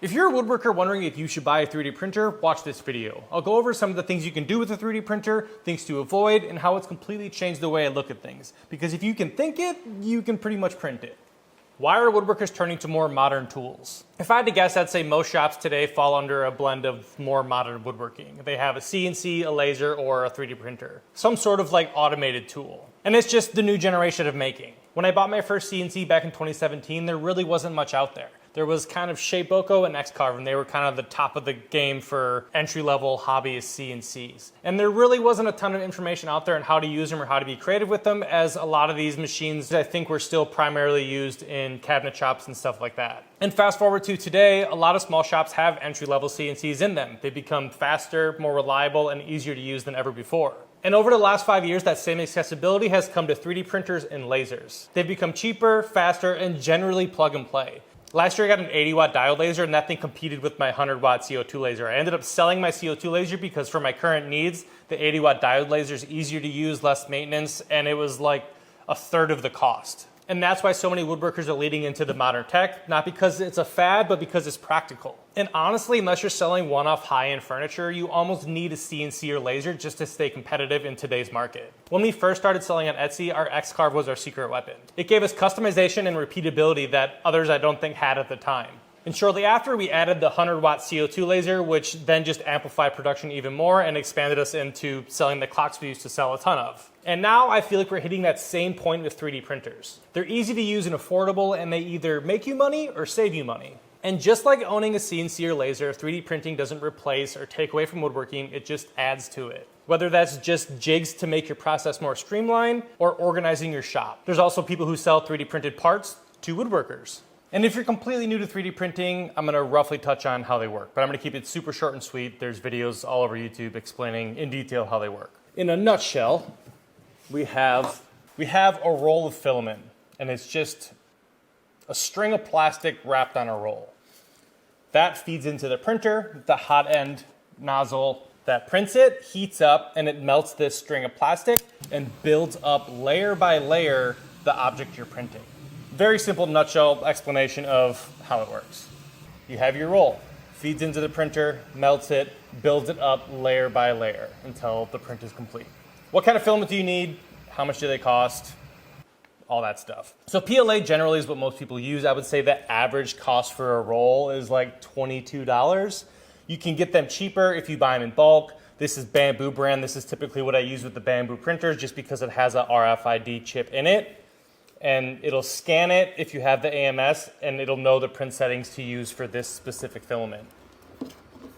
If you're a woodworker wondering if you should buy a 3D printer, watch this video. I'll go over some of the things you can do with a 3D printer, things to avoid, and how it's completely changed the way I look at things. Because if you can think it, you can pretty much print it. Why are woodworkers turning to more modern tools? If I had to guess, I'd say most shops today fall under a blend of more modern woodworking. They have a CNC, a laser, or a 3D printer. Some sort of like automated tool. And it's just the new generation of making. When I bought my first CNC back in 2017, there really wasn't much out there. There was kind of Shapeoko and X-Carve, and they were kind of the top of the game for entry-level hobbyist CNCs. And there really wasn't a ton of information out there on how to use them or how to be creative with them, as a lot of these machines, I think, were still primarily used in cabinet shops and stuff like that. And fast forward to today, a lot of small shops have entry-level CNCs in them. They become faster, more reliable, and easier to use than ever before. And over the last 5 years, that same accessibility has come to 3D printers and lasers. They've become cheaper, faster, and generally plug and play. Last year I got an 80-watt diode laser, and that thing competed with my 100-watt CO2 laser. I ended up selling my CO2 laser because for my current needs, the 80-watt diode laser is easier to use, less maintenance, and it was like a third of the cost. And that's why so many woodworkers are leading into the modern tech, not because it's a fad, but because it's practical. And honestly, unless you're selling one-off high-end furniture, you almost need a CNC or laser just to stay competitive in today's market. When we first started selling on Etsy, our X-Carve was our secret weapon. It gave us customization and repeatability that others I don't think had at the time. And shortly after, we added the 100-watt CO2 laser, which then just amplified production even more and expanded us into selling the clocks we used to sell a ton of. And now I feel like we're hitting that same point with 3D printers. They're easy to use and affordable, and they either make you money or save you money. And just like owning a CNC or laser, 3D printing doesn't replace or take away from woodworking, it just adds to it. Whether that's just jigs to make your process more streamlined or organizing your shop. There's also people who sell 3D printed parts to woodworkers. And if you're completely new to 3D printing, I'm gonna roughly touch on how they work, but I'm gonna keep it super short and sweet. There's videos all over YouTube explaining in detail how they work. In a nutshell, we have a roll of filament, and it's just a string of plastic wrapped on a roll. That feeds into the printer, the hot end nozzle that prints it, heats up, and it melts this string of plastic and builds up layer by layer the object you're printing. Very simple nutshell explanation of how it works. You have your roll, feeds into the printer, melts it, builds it up layer by layer until the print is complete. What kind of filament do you need? How much do they cost? All that stuff. So PLA generally is what most people use. I would say the average cost for a roll is like $22. You can get them cheaper if you buy them in bulk. This is Bambu brand. This is typically what I use with the Bambu printers just because it has a RFID chip in it. And it'll scan it if you have the AMS, and it'll know the print settings to use for this specific filament.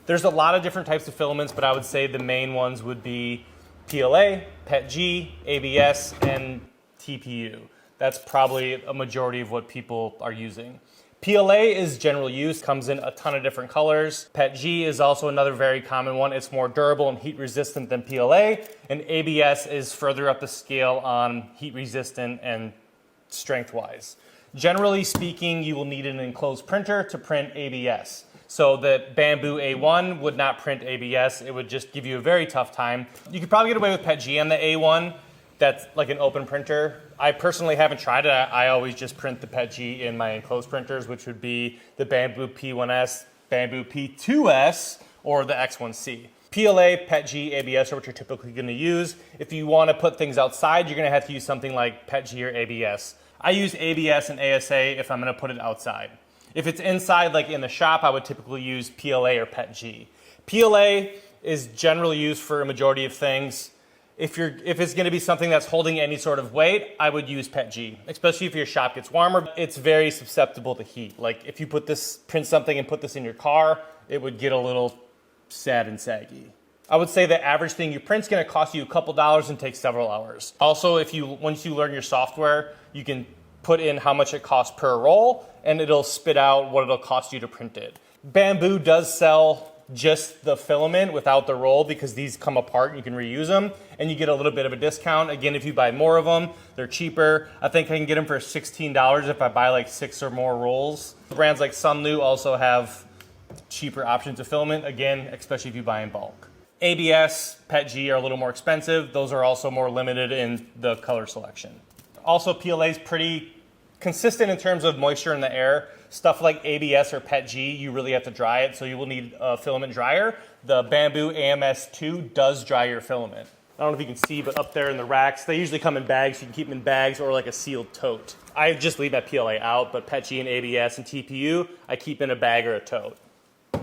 There's a lot of different types of filaments, but I would say the main ones would be PLA, PETG, ABS, and TPU. That's probably a majority of what people are using. PLA is general use, comes in a ton of different colors. PETG is also another very common one. It's more durable and heat resistant than PLA, and ABS is further up the scale on heat resistant and strength-wise. Generally speaking, you will need an enclosed printer to print ABS. So the Bambu A1 would not print ABS. It would just give you a very tough time. You could probably get away with PETG on the A1. That's like an open printer. I personally haven't tried it. I always just print the PETG in my enclosed printers, which would be the Bambu P1S, Bambu P2S, or the X1C. PLA, PETG, ABS are what you're typically going to use. If you want to put things outside, you're going to have to use something like PETG or ABS. I use ABS and ASA if I'm going to put it outside. If it's inside, like in the shop, I would typically use PLA or PETG. PLA is generally used for a majority of things. If it's going to be something that's holding any sort of weight, I would use PETG, especially if your shop gets warmer. It's very susceptible to heat. Like if you print something and put this in your car, it would get a little sad and saggy. I would say the average thing you print is going to cost you a couple dollars and take several hours. Also, once you learn your software, you can put in how much it costs per roll, and it'll spit out what it'll cost you to print it. Bambu does sell just the filament without the roll because these come apart and you can reuse them, and you get a little bit of a discount. Again, if you buy more of them, they're cheaper. I think I can get them for $16 if I buy like 6 or more rolls. Brands like Sunlu also have cheaper options of filament, again, especially if you buy in bulk. ABS, PETG are a little more expensive. Those are also more limited in the color selection. Also, PLA is pretty consistent in terms of moisture in the air. Stuff like ABS or PETG, you really have to dry it, so you will need a filament dryer. The Bambu AMS2 does dry your filament. I don't know if you can see, but up there in the racks, they usually come in bags. You can keep them in bags or like a sealed tote. I just leave my PLA out, but PETG and ABS and TPU, I keep in a bag or a tote. All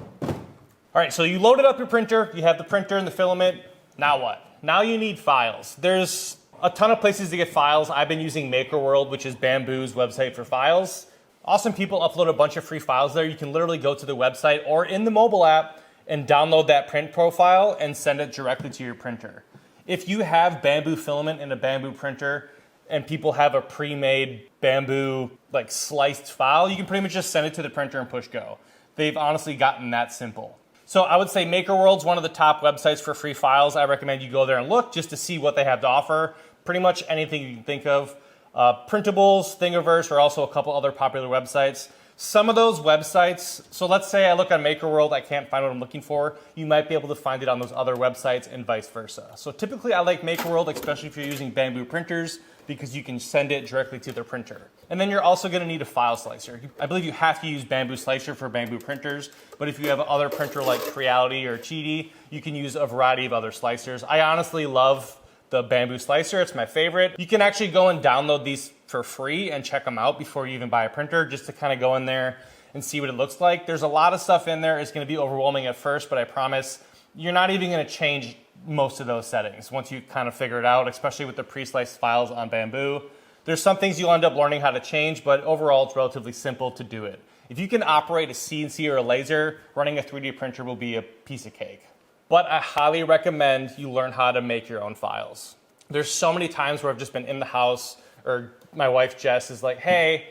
right, so you loaded up your printer, you have the printer and the filament. Now what? Now you need files. There's a ton of places to get files. I've been using MakerWorld, which is Bambu's website for files. Awesome people upload a bunch of free files there. You can literally go to the website or in the mobile app and download that print profile and send it directly to your printer. If you have Bambu filament in a Bambu printer and people have a pre-made Bambu like sliced file, you can pretty much just send it to the printer and push go. They've honestly gotten that simple. So I would say MakerWorld's one of the top websites for free files. I recommend you go there and look just to see what they have to offer. Pretty much anything you can think of. Printables, Thingiverse are also a couple other popular websites. Some of those websites, so let's say I look on MakerWorld, I can't find what I'm looking for, you might be able to find it on those other websites and vice versa. So typically I like MakerWorld, especially if you're using Bambu printers, because you can send it directly to their printer. And then you're also going to need a file slicer. I believe you have to use Bambu Slicer for Bambu printers, but if you have other printer like Creality or Cheedy, you can use a variety of other slicers. I honestly love the Bambu Slicer, it's my favorite. You can actually go and download these for free and check them out before you even buy a printer, just to kind of go in there and see what it looks like. There's a lot of stuff in there. It's going to be overwhelming at first, but I promise you're not even going to change most of those settings once you kind of figure it out, especially with the pre-sliced files on Bambu. There's some things you'll end up learning how to change, but overall it's relatively simple to do it. If you can operate a CNC or a laser, running a 3D printer will be a piece of cake. But I highly recommend you learn how to make your own files. There's so many times where I've just been in the house, or my wife Jess is like, hey,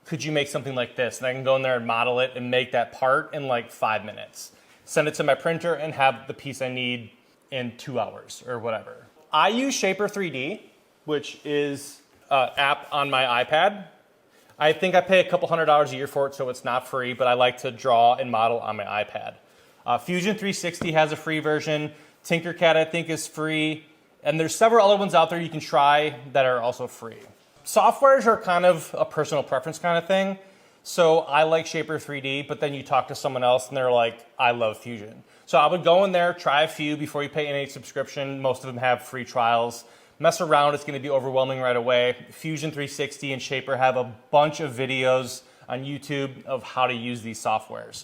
could you make something like this? And I can go in there and model it and make that part in like 5 minutes. Send it to my printer and have the piece I need in 2 hours or whatever. I use Shaper 3D, which is an app on my iPad. I think I pay a couple $100 a year for it, so it's not free, but I like to draw and model on my iPad. Fusion 360 has a free version. Tinkercad, I think, is free. And there's several other ones out there you can try that are also free. Softwares are kind of a personal preference kind of thing. So I like Shaper 3D, but then you talk to someone else and they're like, I love Fusion. So I would go in there, try a few before you pay any subscription. Most of them have free trials. Mess around, it's going to be overwhelming right away. Fusion 360 and Shaper have a bunch of videos on YouTube of how to use these softwares.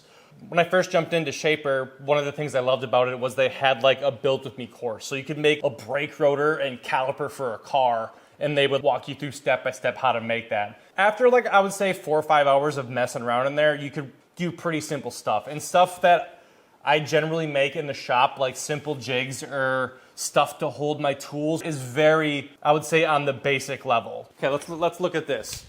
When I first jumped into Shaper, one of the things I loved about it was they had like a build with me course. So you could make a brake rotor and caliper for a car, and they would walk you through step by step how to make that. After like, I would say 4 or 5 hours of messing around in there, you could do pretty simple stuff. And stuff that I generally make in the shop, like simple jigs or stuff to hold my tools, is very, I would say, on the basic level. Okay, let's look at this.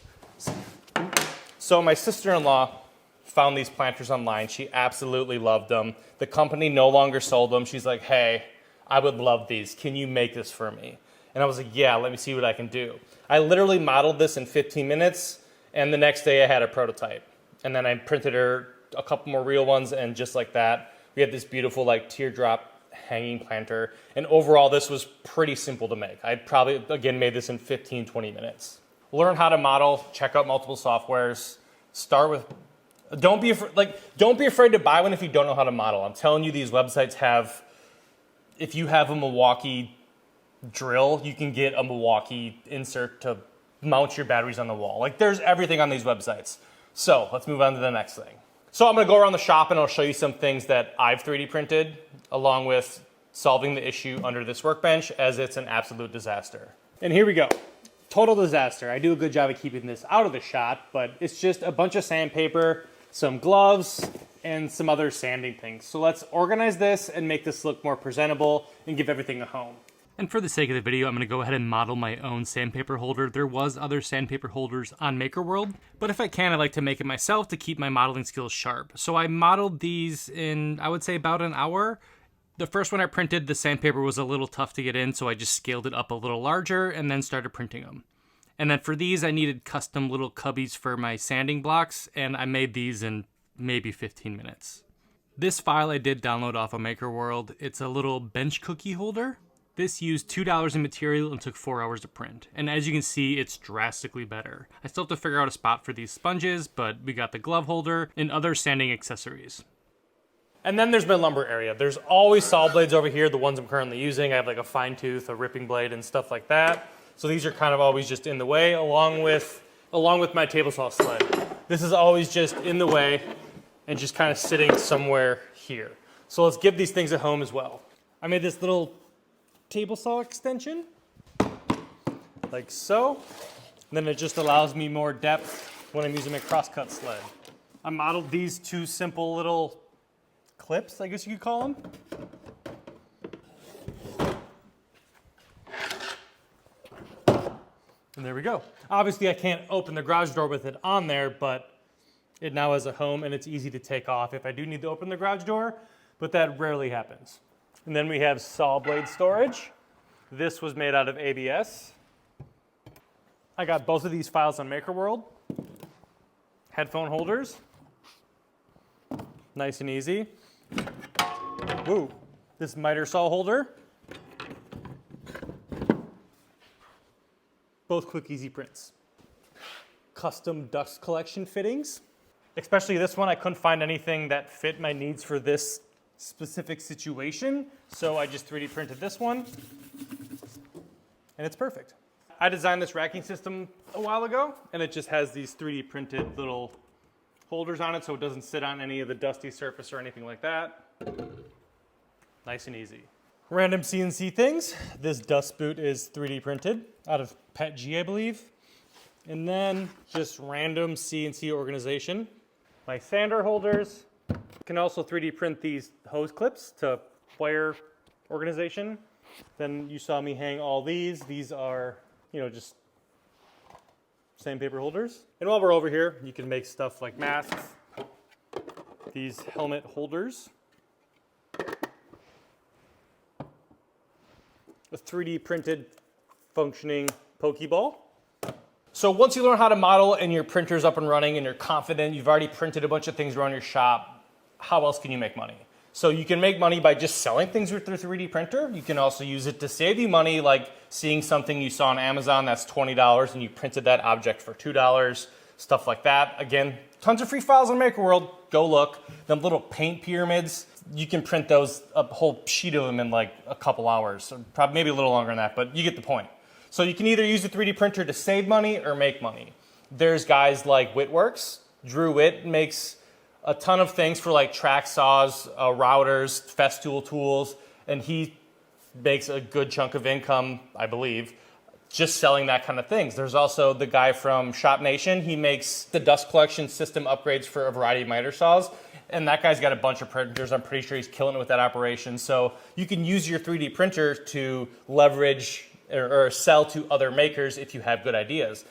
So my sister-in-law found these planters online. She absolutely loved them. The company no longer sold them. She's like, hey, I would love these. Can you make this for me? And I was like, yeah, let me see what I can do. I literally modeled this in 15 minutes, and the next day I had a prototype. And then I printed her a couple more real ones, and just like that, we had this beautiful like teardrop hanging planter. And overall, this was pretty simple to make. I probably, again, made this in 15, 20 minutes. Learn how to model, check out multiple softwares, start with, don't be afraid to buy one if you don't know how to model. I'm telling you, these websites have, if you have a Milwaukee drill, you can get a Milwaukee insert to mount your batteries on the wall. Like, there's everything on these websites. So let's move on to the next thing. So I'm gonna go around the shop and I'll show you some things that I've 3D printed, along with solving the issue under this workbench, as it's an absolute disaster. And here we go. Total disaster. I do a good job of keeping this out of the shot, but it's just a bunch of sandpaper, some gloves, and some other sanding things. So let's organize this and make this look more presentable and give everything a home. And for the sake of the video, I'm going to go ahead and model my own sandpaper holder. There was other sandpaper holders on MakerWorld, but if I can, I like to make it myself to keep my modeling skills sharp. So I modeled these in, I would say, about an hour. The first one I printed, the sandpaper was a little tough to get in, so I just scaled it up a little larger and then started printing them. And then for these, I needed custom little cubbies for my sanding blocks, and I made these in maybe 15 minutes. This file I did download off of MakerWorld. It's a little bench cookie holder This used $2 in material and took 4 hours to print. And as you can see, it's drastically better. I still have to figure out a spot for these sponges, but we got the glove holder and other sanding accessories. And then there's my lumber area. There's always saw blades over here, the ones I'm currently using. I have like a fine tooth, a ripping blade, and stuff like that. So these are kind of always just in the way, along with my table saw sled. This is always just in the way and just kind of sitting somewhere here. So let's give these things a home as well. I made this little table saw extension, like so. And then it just allows me more depth when I'm using my crosscut sled. I modeled these two simple little clips, I guess you could call them. And there we go. Obviously I can't open the garage door with it on there, but it now has a home and it's easy to take off if I do need to open the garage door, but that rarely happens. And then we have saw blade storage. This was made out of ABS. I got both of these files on MakerWorld. Headphone holders. Nice and easy. Woo. This miter saw holder. Both quick, easy prints. Custom dust collection fittings. Especially this one, I couldn't find anything that fit my needs for this specific situation, so I just 3D printed this one, and it's perfect. I designed this racking system a while ago, and it just has these 3D printed little holders on it so it doesn't sit on any of the dusty surface or anything like that. Nice and easy. Random CNC things. This dust boot is 3D printed out of PETG, I believe. And then just random CNC organization. My sander holders. Can also 3D print these hose clips to wire organization. Then you saw me hang all these. These are, just sandpaper holders. And while we're over here, you can make stuff like masks, these helmet holders, a 3D printed functioning Pokeball. So once you learn how to model and your printer's up and running and you're confident, you've already printed a bunch of things around your shop, how else can you make money? So you can make money by just selling things with your 3D printer. You can also use it to save you money, like seeing something you saw on Amazon that's $20 and you printed that object for $2, stuff like that. Again, tons of free files on MakerWorld. Go look. Them little paint pyramids, you can print those, a whole sheet of them in like a couple hours, or probably maybe a little longer than that, but you get the point. So you can either use the 3D printer to save money or make money. There's guys like Woodworkers. Drew Witt makes a ton of things for like track saws, routers, Festool tools, and he makes a good chunk of income, I believe, just selling that kind of things. There's also the guy from Shop Nation. He makes the dust collection system upgrades for a variety of miter saws, and that guy's got a bunch of printers. I'm pretty sure he's killing it with that operation. So you can use your 3D printer to leverage or sell to other makers if you have good ideas.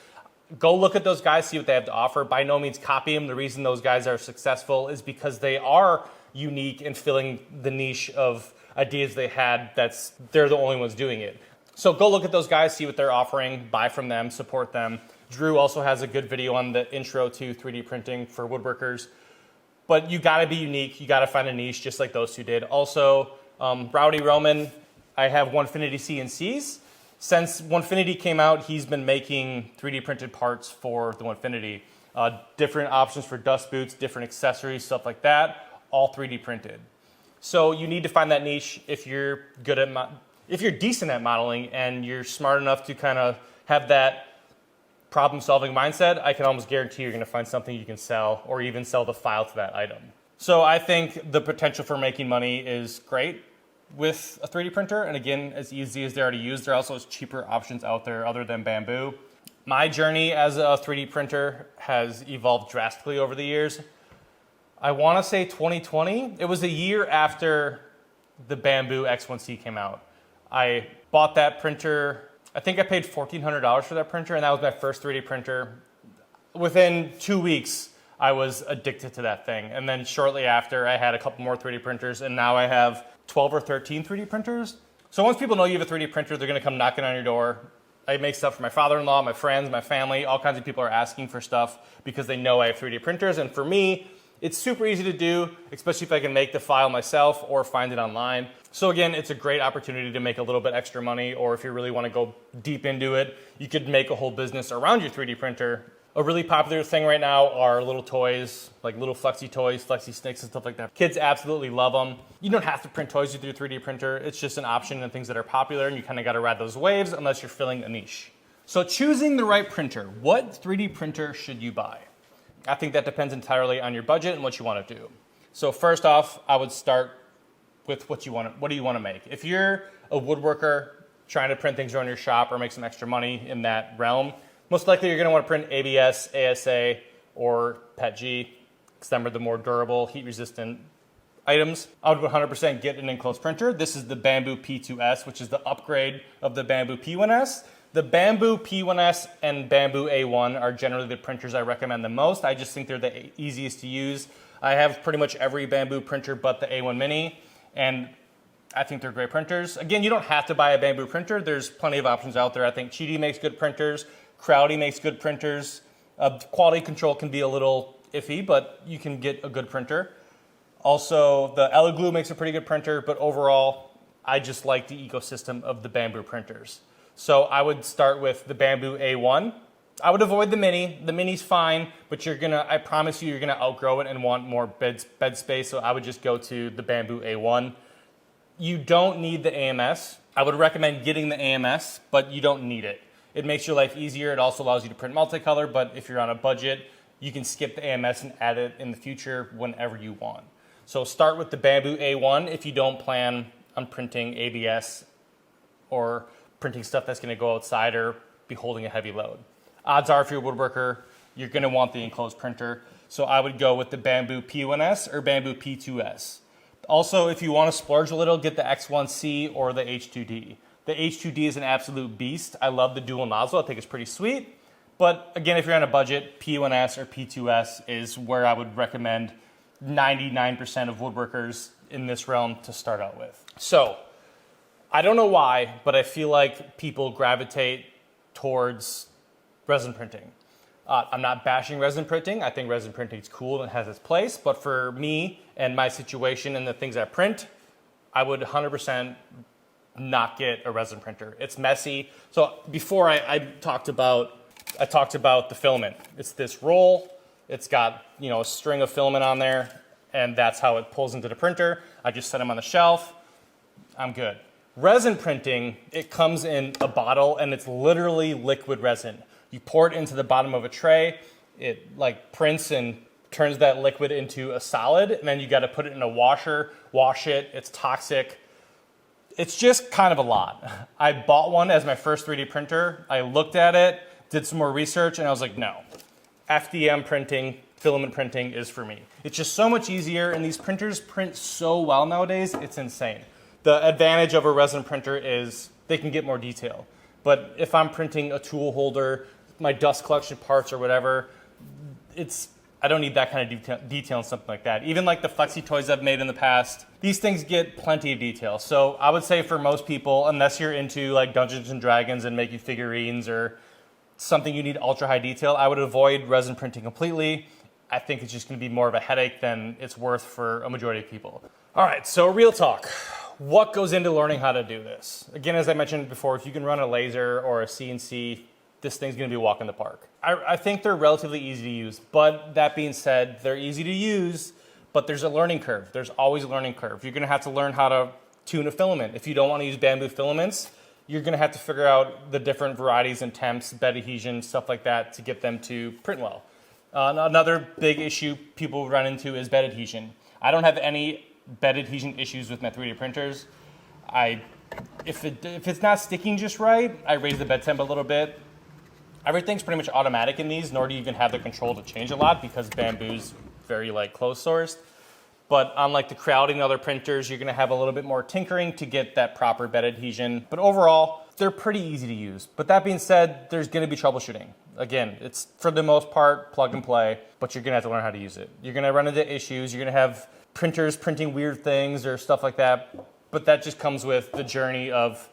Go look at those guys, see what they have to offer. By no means copy them. The reason those guys are successful is because they are unique in filling the niche of ideas they had. They're the only ones doing it. So go look at those guys, see what they're offering, buy from them, support them. Drew also has a good video on the intro to 3D printing for woodworkers. But you gotta be unique, you gotta find a niche just like those two did. Also, Rowdy Roman, I have Onefinity CNCs. Since Onefinity came out, he's been making 3D printed parts for the Onefinity. Different options for dust boots, different accessories, stuff like that, all 3D printed. So you need to find that niche if you're good at, if you're decent at modeling and you're smart enough to kind of have that problem-solving mindset. I can almost guarantee you're going to find something you can sell, or even sell the file to that item. So I think the potential for making money is great with a 3D printer, and again, as easy as they are to use, there also is cheaper options out there other than Bambu. My journey as a 3D printer has evolved drastically over the years. I want to say 2020, it was a year after the Bambu X1C came out. I bought that printer, I think I paid $1,400 for that printer, and that was my first 3D printer. Within 2 weeks, I was addicted to that thing. And then shortly after, I had a couple more 3D printers, and now I have 12 or 13 3D printers. So once people know you have a 3D printer, they're gonna come knocking on your door. I make stuff for my father-in-law, my friends, my family. All kinds of people are asking for stuff because they know I have 3D printers. And for me, It's super easy to do, especially if I can make the file myself or find it online. So again, it's a great opportunity to make a little bit extra money, or if you really want to go deep into it, you could make a whole business around your 3D printer. A really popular thing right now are little toys, like little flexi toys, flexi sticks and stuff like that. Kids absolutely love them. You don't have to print toys with your 3D printer. It's just an option and things that are popular, and you kind of got to ride those waves unless you're filling a niche. So choosing the right printer, what 3D printer should you buy? I think that depends entirely on your budget and what you want to do. So first off, I would start with what do you want to make. If you're a woodworker trying to print things around your shop or make some extra money in that realm, most likely you're going to want to print ABS, ASA, or PETG, because them are the more durable, heat-resistant items. I would 100% get an enclosed printer. This is the Bambu P2S, which is the upgrade of the Bambu P1S. The Bambu P1S and Bambu A1 are generally the printers I recommend the most. I just think they're the easiest to use. I have pretty much every Bambu printer but the A1 Mini, and I think they're great printers. Again, you don't have to buy a Bambu printer. There's plenty of options out there. I think Cheedy makes good printers. Crowdy makes good printers. Quality control can be a little iffy, but you can get a good printer. Also, the Elegoo makes a pretty good printer, but overall, I just like the ecosystem of the Bambu printers. So I would start with the Bambu A1. I would avoid the Mini. The Mini's fine, but I promise you're gonna outgrow it and want more bed space, so I would just go to the Bambu A1. You don't need the AMS. I would recommend getting the AMS, but you don't need it. It makes your life easier. It also allows you to print multicolor, but if you're on a budget, you can skip the AMS and add it in the future whenever you want. So start with the Bambu A1 if you don't plan on printing ABS or printing stuff that's going to go outside or be holding a heavy load. Odds are if you're a woodworker, you're going to want the enclosed printer. So I would go with the Bambu P1S or Bambu P2S. Also, if you want to splurge a little, get the X1C or the H2D. The H2D is an absolute beast. I love the dual nozzle. I think it's pretty sweet. But again, if you're on a budget, P1S or P2S is where I would recommend 99% of woodworkers in this realm to start out with. So I don't know why, but I feel like people gravitate towards resin printing. I'm not bashing resin printing. I think resin printing is cool and has its place. But for me and my situation and the things I print, I would 100% not get a resin printer. It's messy. So before I talked about the filament. It's this roll. It's got a string of filament on there, and that's how it pulls into the printer. I just set them on the shelf. I'm good. Resin printing, it comes in a bottle, and it's literally liquid resin. You pour it into the bottom of a tray. It prints and turns that liquid into a solid, and then you got to put it in a washer, wash it. It's toxic. It's just kind of a lot. I bought one as my first 3D printer. I looked at it, did some more research, and I was like, no. FDM printing, filament printing is for me. It's just so much easier, and these printers print so well nowadays, it's insane. The advantage of a resin printer is they can get more detail. But if I'm printing a tool holder, my dust collection parts or whatever, I don't need that kind of detail and something like that. Even like the flexi toys I've made in the past, these things get plenty of detail. So I would say for most people, unless you're into like Dungeons and Dragons and making figurines or something you need ultra high detail, I would avoid resin printing completely. I think it's just going to be more of a headache than it's worth for a majority of people. All right, so real talk. What goes into learning how to do this? Again, as I mentioned before, if you can run a laser or a CNC, this thing's going to be a walk in the park. I think they're relatively easy to use, but that being said, they're easy to use, but there's a learning curve. There's always a learning curve. You're going to have to learn how to tune a filament. If you don't want to use Bambu filaments, you're going to have to figure out the different varieties and temps, bed adhesion, stuff like that to get them to print well. Another big issue people run into is bed adhesion. I don't have any bed adhesion issues with my 3D printers. If it's not sticking just right, I raise the bed temp a little bit. Everything's pretty much automatic in these, nor do you even have the control to change a lot because Bambu's very closed sourced. But unlike the Crowdy and other printers, you're going to have a little bit more tinkering to get that proper bed adhesion. But overall, they're pretty easy to use. But that being said, there's going to be troubleshooting. Again, it's for the most part plug and play, but you're going to have to learn how to use it. You're going to run into issues. You're going to have printers printing weird things or stuff like that. But that just comes with the journey of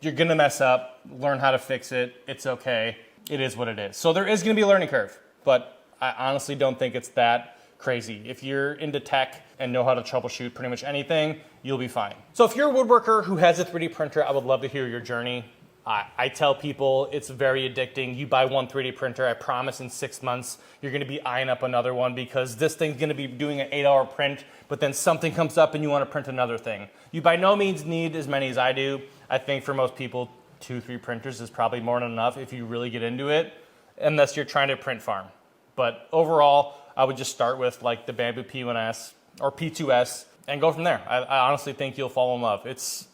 you're going to mess up, learn how to fix it. It's okay. It is what it is. So there is going to be a learning curve, but I honestly don't think it's that crazy. If you're into tech and know how to troubleshoot pretty much anything, you'll be fine. So if you're a woodworker who has a 3D printer, I would love to hear your journey. I tell people it's very addicting. You buy one 3D printer, I promise in 6 months, you're gonna be eyeing up another one because this thing's gonna be doing an 8-hour print, but then something comes up and you wanna print another thing. You by no means need as many as I do. I think for most people, 2-3 printers is probably more than enough if you really get into it, unless you're trying to print farm. But overall, I would just start with like the Bambu P1S or P2S and go from there. I honestly think you'll fall in love. It's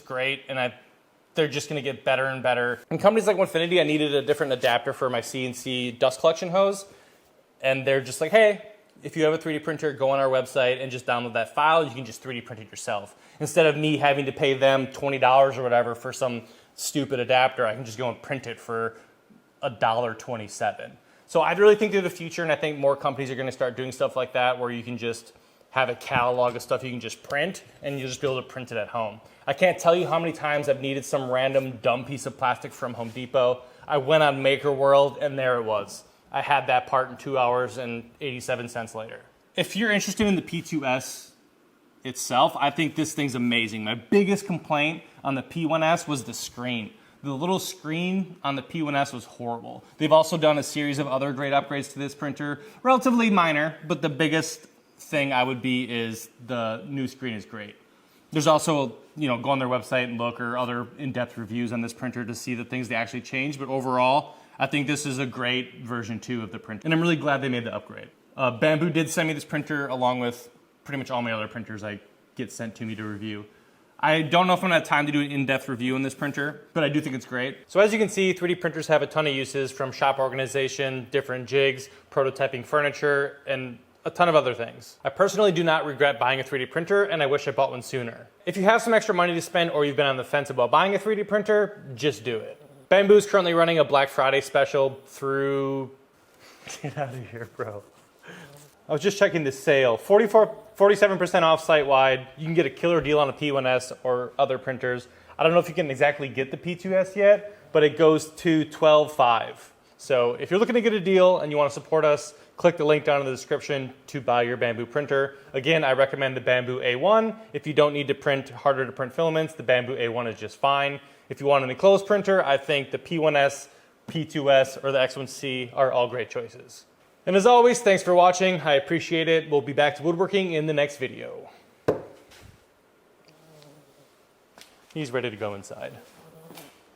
great, and they're just gonna get better and better. And companies like Winfinity, I needed a different adapter for my CNC dust collection hose. And they're just like, hey, if you have a 3D printer, go on our website and just download that file. You can just 3D print it yourself. Instead of me having to pay them $20 or whatever for some stupid adapter, I can just go and print it for $1.27. So I really think they're the future, and I think more companies are gonna start doing stuff like that where you can just have a catalog of stuff you can just print and you'll just be able to print it at home. I can't tell you how many times I've needed some random dumb piece of plastic from Home Depot. I went on Maker World and there it was. I had that part in 2 hours and 87 cents later. If you're interested in the P2S itself, I think this thing's amazing. My biggest complaint on the P1S was the screen. The little screen on the P1S was horrible. They've also done a series of other great upgrades to this printer, relatively minor, but the biggest thing I would be is the new screen is great. There's also, go on their website and look, or other in-depth reviews on this printer to see the things they actually changed. But overall, I think this is a great version 2 of the printer. And I'm really glad they made the upgrade. Bambu did send me this printer along with pretty much all my other printers I get sent to me to review. I don't know if I'm gonna have time to do an in-depth review on this printer, but I do think it's great. So as you can see, 3D printers have a ton of uses, from shop organization, different jigs, prototyping furniture, and a ton of other things. I personally do not regret buying a 3D printer, and I wish I bought one sooner. If you have some extra money to spend, or you've been on the fence about buying a 3D printer, just do it. Bambu is currently running a Black Friday special through, get out of here, bro. I was just checking the sale, 47% off site-wide. You can get a killer deal on a P1S or other printers. I don't know if you can exactly get the P2S yet, but it goes to $12.5. So if you're looking to get a deal and you want to support us, click the link down in the description to buy your Bambu printer. Again, I recommend the Bambu A1. If you don't need to print harder to print filaments, the Bambu A1 is just fine. If you want an enclosed printer, I think the P1S, P2S, or the X1C are all great choices. And as always, thanks for watching. I appreciate it. We'll be back to woodworking in the next video. He's ready to go inside.